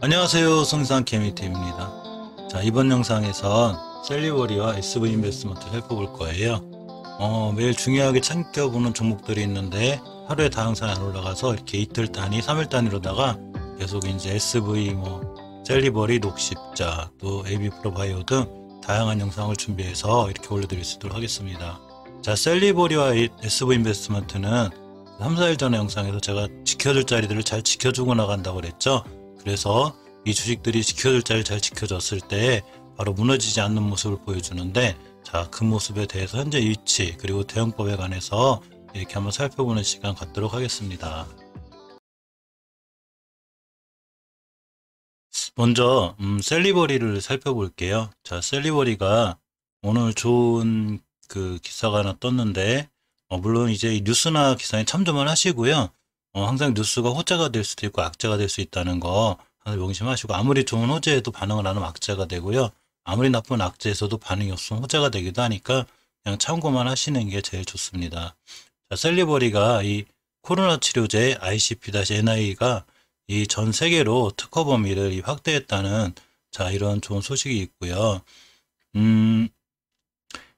안녕하세요. 성산 케미팀입니다. 자, 이번 영상에선 셀리버리와 SV 인베스트먼트 살펴볼 거예요. 매일 중요하게 챙겨보는 종목들이 있는데 하루에 다양성이 안 올라가서 이렇게 이틀 단위, 3일 단위로다가 계속 이제 SV, 셀리버리, 녹십자, 또 AB프로바이오 등 다양한 영상을 준비해서 이렇게 올려드릴 수 있도록 하겠습니다. 자, 셀리버리와 SV 인베스트먼트는 3, 4일 전에 영상에서 제가 지켜줄 자리들을 잘 지켜주고 나간다고 그랬죠. 그래서 이 주식들이 지켜줄 자리를 잘 지켜줬을 때 바로 무너지지 않는 모습을 보여주는데, 자, 그 모습에 대해서 현재 위치 그리고 대응법에 관해서 이렇게 한번 살펴보는 시간 갖도록 하겠습니다. 먼저 셀리버리를 살펴볼게요. 자, 셀리버리가 오늘 좋은 그 기사가 하나 떴는데, 물론 이제 뉴스나 기사에 참조만 하시고요. 항상 뉴스가 호재가 될 수도 있고 악재가 될 수 있다는 거 항상 명심하시고, 아무리 좋은 호재에도 반응을 안 하면 악재가 되고요. 아무리 나쁜 악재에서도 반응이 없으면 호재가 되기도 하니까 그냥 참고만 하시는 게 제일 좋습니다. 자, 셀리버리가 이 코로나 치료제 ICP-NI가 이 전 세계로 특허 범위를 확대했다는, 자, 이런 좋은 소식이 있고요.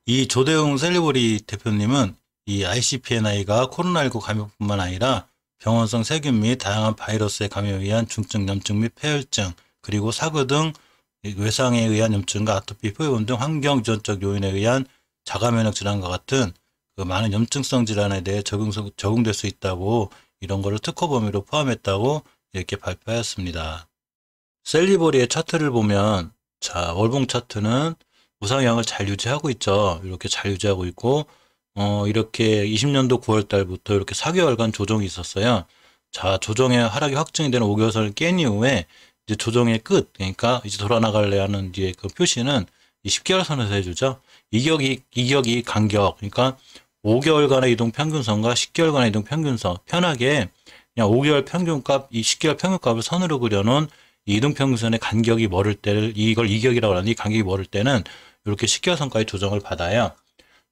이 조대웅 셀리버리 대표님은 이 ICP-NI가 코로나19 감염뿐만 아니라 병원성 세균 및 다양한 바이러스의 감염에 의한 중증 염증 및 폐혈증, 그리고 사그 등 외상에 의한 염증과 아토피, 포유분 등 환경 유전적 요인에 의한 자가면역 질환과 같은 그 많은 염증성 질환에 대해 적용될 수 있다고, 이런 거를 특허 범위로 포함했다고 이렇게 발표하였습니다. 셀리버리의 차트를 보면, 자, 월봉 차트는 우상향을 잘 유지하고 있죠. 이렇게 잘 유지하고 있고, 이렇게 20년도 9월 달부터 이렇게 4개월간 조정이 있었어요. 자, 조정의 하락이 확정이 되는 5개월선을 깬 이후에 이제 조정의 끝, 그러니까 이제 돌아나갈래 하는 뒤에 그 표시는 이 10개월선에서 해주죠. 이격이 간격, 그러니까 5개월간의 이동 평균선과 10개월간의 이동 평균선, 편하게 그냥 5개월 평균값, 이 10개월 평균값을 선으로 그려놓은 이 이동 평균선의 간격이 멀을 때를, 이걸 이격이라고 하는데, 이 간격이 멀을 때는 이렇게 10개월선까지 조정을 받아요.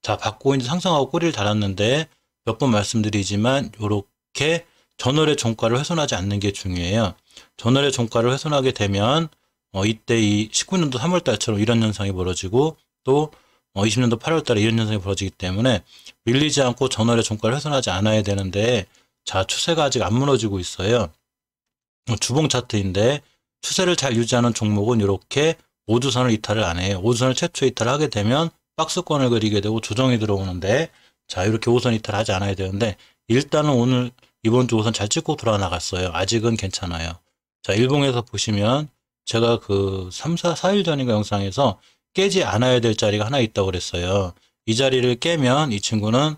자, 받고 이제 상승하고 꼬리를 달았는데, 몇 번 말씀드리지만 이렇게 전월의 종가를 훼손하지 않는 게 중요해요. 전월의 종가를 훼손하게 되면 이때 이 19년도 3월 달처럼 이런 현상이 벌어지고, 또 20년도 8월 달에 이런 현상이 벌어지기 때문에 밀리지 않고 전월의 종가를 훼손하지 않아야 되는데, 자, 추세가 아직 안 무너지고 있어요. 주봉 차트인데 추세를 잘 유지하는 종목은 이렇게 5주선을 이탈을 안 해요. 5주선을 최초 이탈하게 되면 박스권을 그리게 되고 조정이 들어오는데, 자, 이렇게 5선 이탈하지 않아야 되는데, 일단은 오늘 이번 주 5선 잘 찍고 돌아 나갔어요. 아직은 괜찮아요. 자, 일봉에서 보시면 제가 그 3, 4일 전인가 영상에서 깨지 않아야 될 자리가 하나 있다고 그랬어요. 이 자리를 깨면 이 친구는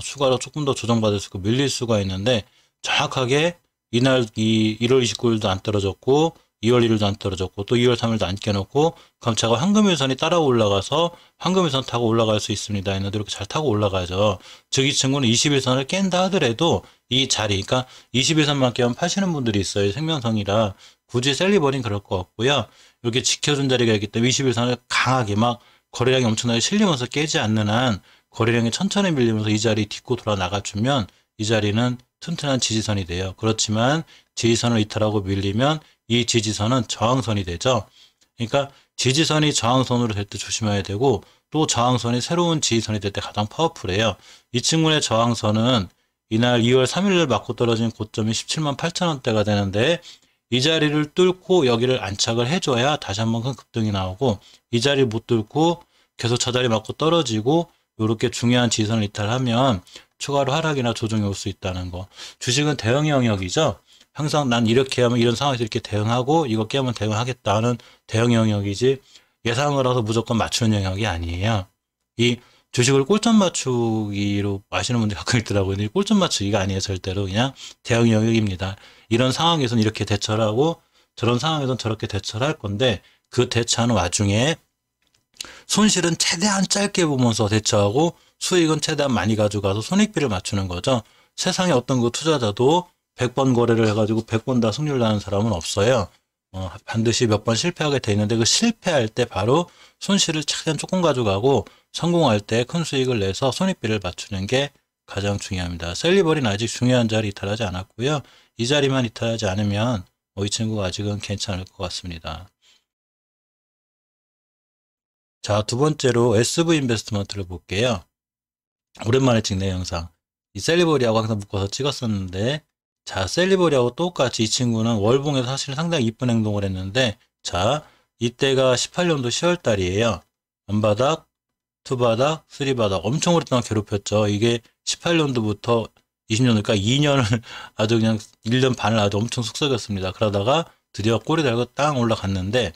추가로 조금 더 조정받을 수 있고 밀릴 수가 있는데, 정확하게 이날 1월 29일도 안 떨어졌고 2월 1일도 안 떨어졌고 또 2월 3일도 안 깨놓고, 그럼 제가 황금일선이 따라 올라가서 황금일선 타고 올라갈 수 있습니다 했는데, 이렇게 잘 타고 올라가죠. 즉 이 친구는 21선을 깬다 하더라도 이 자리, 그러니까 21선만 깨면 파시는 분들이 있어요. 생명성이라. 굳이 셀리버린 그럴 거 없고요. 이렇게 지켜준 자리가 있기 때문에 21선을 강하게 막 거래량이 엄청나게 실리면서 깨지 않는 한, 거래량이 천천히 밀리면서 이 자리 딛고 돌아 나가주면 이 자리는 튼튼한 지지선이 돼요. 그렇지만 지지선을 이탈하고 밀리면 이 지지선은 저항선이 되죠. 그러니까 지지선이 저항선으로 될 때 조심해야 되고, 또 저항선이 새로운 지지선이 될 때 가장 파워풀해요. 이 친구의 저항선은 이날 2월 3일을 맞고 떨어진 고점이 17만 8천 원대가 되는데, 이 자리를 뚫고 여기를 안착을 해줘야 다시 한번 큰 급등이 나오고, 이 자리 못 뚫고 계속 저 자리 맞고 떨어지고 이렇게 중요한 지지선을 이탈하면 추가로 하락이나 조정이 올 수 있다는 거. 주식은 대응 영역이죠. 항상 난 이렇게 하면 이런 상황에서 이렇게 대응하고 이거 깨면 대응하겠다는 대응 영역이지, 예상을 해서 무조건 맞추는 영역이 아니에요. 이 주식을 꼴점 맞추기로 아시는 분들이 가끔 있더라고요. 근데 꼴점 맞추기가 아니에요. 절대로 그냥 대응 영역입니다. 이런 상황에서는 이렇게 대처를 하고 저런 상황에서는 저렇게 대처를 할 건데, 그 대처하는 와중에 손실은 최대한 짧게 보면서 대처하고 수익은 최대한 많이 가져가서 손익비를 맞추는 거죠. 세상에 어떤 그 투자자도 100번 거래를 해가지고 100번 다 승률 나는 사람은 없어요. 반드시 몇 번 실패하게 돼 있는데, 그 실패할 때 바로 손실을 최대한 조금 가져가고 성공할 때 큰 수익을 내서 손익비를 맞추는 게 가장 중요합니다. 셀리버리는 아직 중요한 자리 이탈하지 않았고요. 이 자리만 이탈하지 않으면 이 친구가 아직은 괜찮을 것 같습니다. 자, 두 번째로 SV 인베스트먼트를 볼게요. 오랜만에 찍네 영상. 이 셀리버리하고 항상 묶어서 찍었었는데, 자, 셀리버리하고 똑같이 이 친구는 월봉에서 사실 상당히 이쁜 행동을 했는데, 자, 이때가 18년도 10월 달이에요. 원바닥, 투바닥, 쓰리바닥 엄청 오랫동안 괴롭혔죠. 이게 18년도부터 20년도니까 2년을 아주 그냥 1년 반을 아주 엄청 속썩였습니다. 그러다가 드디어 꼬리 달고 땅 올라갔는데,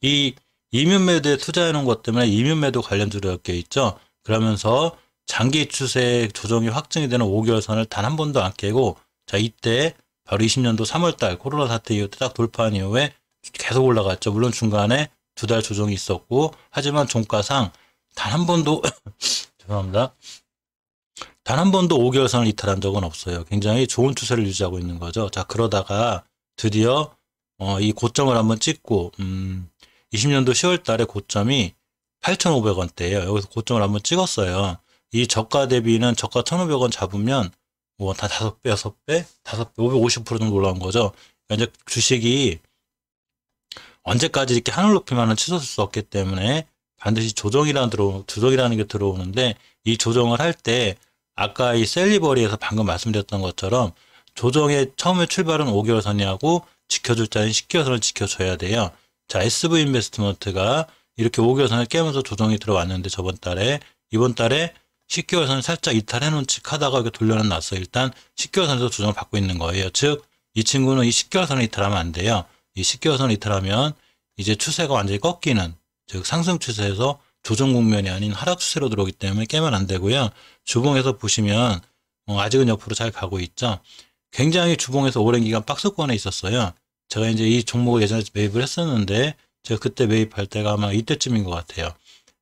이 이면 매도에 투자해 놓은 것 때문에 이면 매도 관련주로 엮여 있죠. 그러면서 장기 추세 조정이 확정이 되는 5개월 선을 단 한 번도 안 깨고, 자, 이때 바로 20년도 3월 달 코로나 사태 이후 딱 돌파한 이후에 계속 올라갔죠. 물론 중간에 2달 조정이 있었고, 하지만 종가상 단 한 번도 죄송합니다. 단 한 번도 5개월 선을 이탈한 적은 없어요. 굉장히 좋은 추세를 유지하고 있는 거죠. 자, 그러다가 드디어 이 고점을 한번 찍고 20년도 10월 달에 고점이 8,500원대예요. 여기서 고점을 한번 찍었어요. 이 저가 대비는 저가 1,500원 잡으면 뭐 다 5배, 6배, 5배, 550% 정도 올라온 거죠. 그러니까 이제 주식이 언제까지 이렇게 하늘 높이만은 치솟을 수 없기 때문에 반드시 조정이라는 게 들어오는데, 이 조정을 할 때 아까 이 셀리버리에서 방금 말씀드렸던 것처럼 조정의 처음에 출발은 5개월 선이하고 지켜줄 자는 10개월 선을 지켜줘야 돼요. 자, SV 인베스트먼트가 이렇게 5개월 선을 깨면서 조정이 들어왔는데, 이번 달에 10개월 선을 살짝 이탈해 놓은 척 하다가 이렇게 돌려는 놨어요. 일단 10개월 선에서 조정을 받고 있는 거예요. 즉, 이 친구는 이 10개월 선을 이탈하면 안 돼요. 이 10개월 선을 이탈하면 이제 추세가 완전히 꺾이는, 즉 상승 추세에서 조정 국면이 아닌 하락 추세로 들어오기 때문에 깨면 안 되고요. 주봉에서 보시면 아직은 옆으로 잘 가고 있죠. 굉장히 주봉에서 오랜 기간 박스권에 있었어요. 제가 이제 이 종목을 예전에 매입을 했었는데, 제가 그때 매입할 때가 아마 이때쯤인 것 같아요.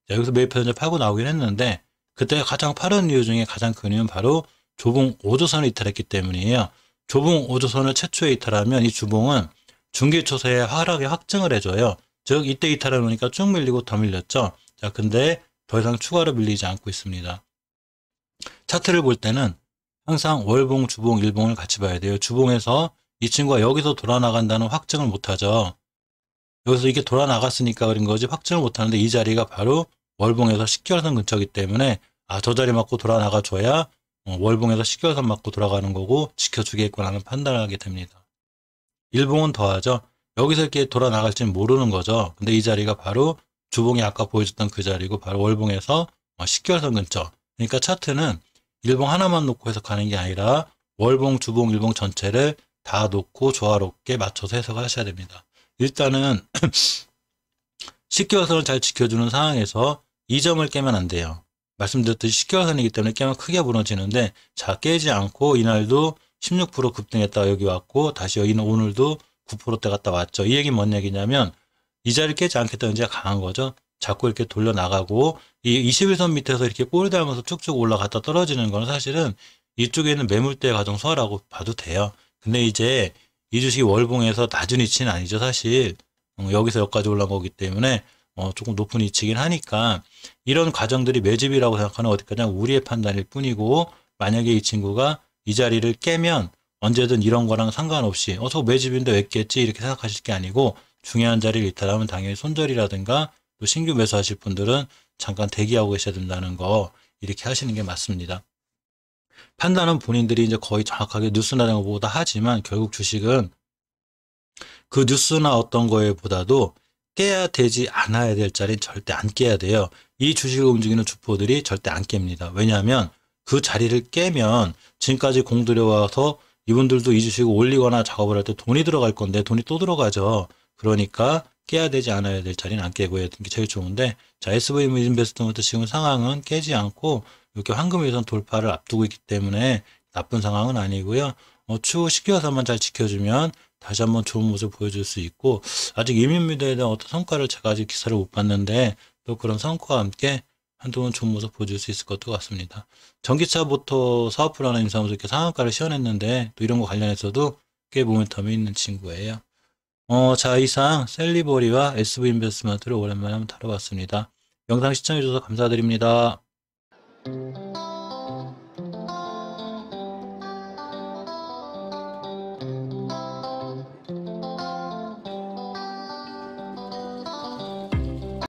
자, 여기서 매입해서 이제 팔고 나오긴 했는데, 그때 가장 파는 이유 중에 가장 큰 이유는 바로 조봉 5조선을 이탈했기 때문이에요. 조봉 5조선을 최초에 이탈하면 이 주봉은 중기 추세의 하락에 확증을 해줘요. 즉, 이때 이탈해 놓으니까 쭉 밀리고 더 밀렸죠. 자, 근데 더 이상 추가로 밀리지 않고 있습니다. 차트를 볼 때는 항상 월봉, 주봉, 일봉을 같이 봐야 돼요. 주봉에서 이 친구가 여기서 돌아 나간다는 확증을 못 하죠. 여기서 이게 돌아 나갔으니까 그런 거지 확증을 못 하는데, 이 자리가 바로 월봉에서 10개월선 근처이기 때문에 저 자리 맞고 돌아 나가 줘야 월봉에서 10개월선 맞고 돌아가는 거고 지켜주겠구나 하는 판단을 하게 됩니다. 일봉은 더하죠. 여기서 이렇게 돌아 나갈지는 모르는 거죠. 근데 이 자리가 바로 주봉이 아까 보여줬던 그 자리고 바로 월봉에서 10개월선 근처. 그러니까 차트는 일봉 하나만 놓고 해석하는 게 아니라 월봉, 주봉, 일봉 전체를 다 놓고 조화롭게 맞춰서 해석을 하셔야 됩니다. 일단은 10개월선을 잘 지켜주는 상황에서 이 점을 깨면 안 돼요. 말씀드렸듯이 10개월선이기 때문에 깨면 크게 무너지는데, 자, 깨지 않고 이날도 16% 급등했다가 여기 왔고, 다시 오늘도 9%대 갔다 왔죠. 이 얘기는 뭔 얘기냐면, 이 자리를 깨지 않겠다는 의지가 강한 거죠. 자꾸 이렇게 돌려나가고, 이 21선 밑에서 이렇게 꼬리 달면서 쭉쭉 올라갔다 떨어지는 건 사실은 이쪽에 있는 매물대 가정 소화라고 봐도 돼요. 근데 이제 이 주식이 월봉에서 낮은 위치는 아니죠. 사실 여기서 여기까지 올라온 거기 때문에 조금 높은 위치긴 하니까, 이런 과정들이 매집이라고 생각하는 어디까지나 우리의 판단일 뿐이고, 만약에 이 친구가 이 자리를 깨면 언제든 이런 거랑 상관없이 저 매집인데 왜 깼지 이렇게 생각하실 게 아니고, 중요한 자리를 이탈하면 당연히 손절이라든가 또 신규 매수하실 분들은 잠깐 대기하고 계셔야 된다는 거, 이렇게 하시는 게 맞습니다. 판단은 본인들이 이제 거의 정확하게 뉴스나 이런 거보다 하지만, 결국 주식은 그 뉴스나 어떤 거에 보다도 깨야 되지 않아야 될 자리는 절대 안 깨야 돼요. 이 주식을 움직이는 주포들이 절대 안 깹니다. 왜냐하면 그 자리를 깨면 지금까지 공들여와서 이분들도 이 주식을 올리거나 작업을 할 때 돈이 들어갈 건데 돈이 또 들어가죠. 그러니까 깨야 되지 않아야 될 자리는 안 깨고 해야 되는 게 제일 좋은데, 자, SV 인베스트먼트 지금 상황은 깨지 않고 이렇게 황금위선 돌파를 앞두고 있기 때문에 나쁜 상황은 아니고요. 추후 10개월선만 잘 지켜주면 다시 한번 좋은 모습 보여줄 수 있고, 아직 이민미대에 대한 어떤 성과를 제가 아직 기사를 못 봤는데, 또 그런 성과와 함께 한동안 좋은 모습 보여줄 수 있을 것도 같습니다. 전기차부터 사업을 하는 임사무소 이렇게 상한가를 시연했는데, 또 이런 거 관련해서도 꽤 모멘텀이 있는 친구예요. 자, 이상 셀리버리와 SV 인베스트먼트를 오랜만에 한번 다뤄봤습니다. 영상 시청해주셔서 감사드립니다.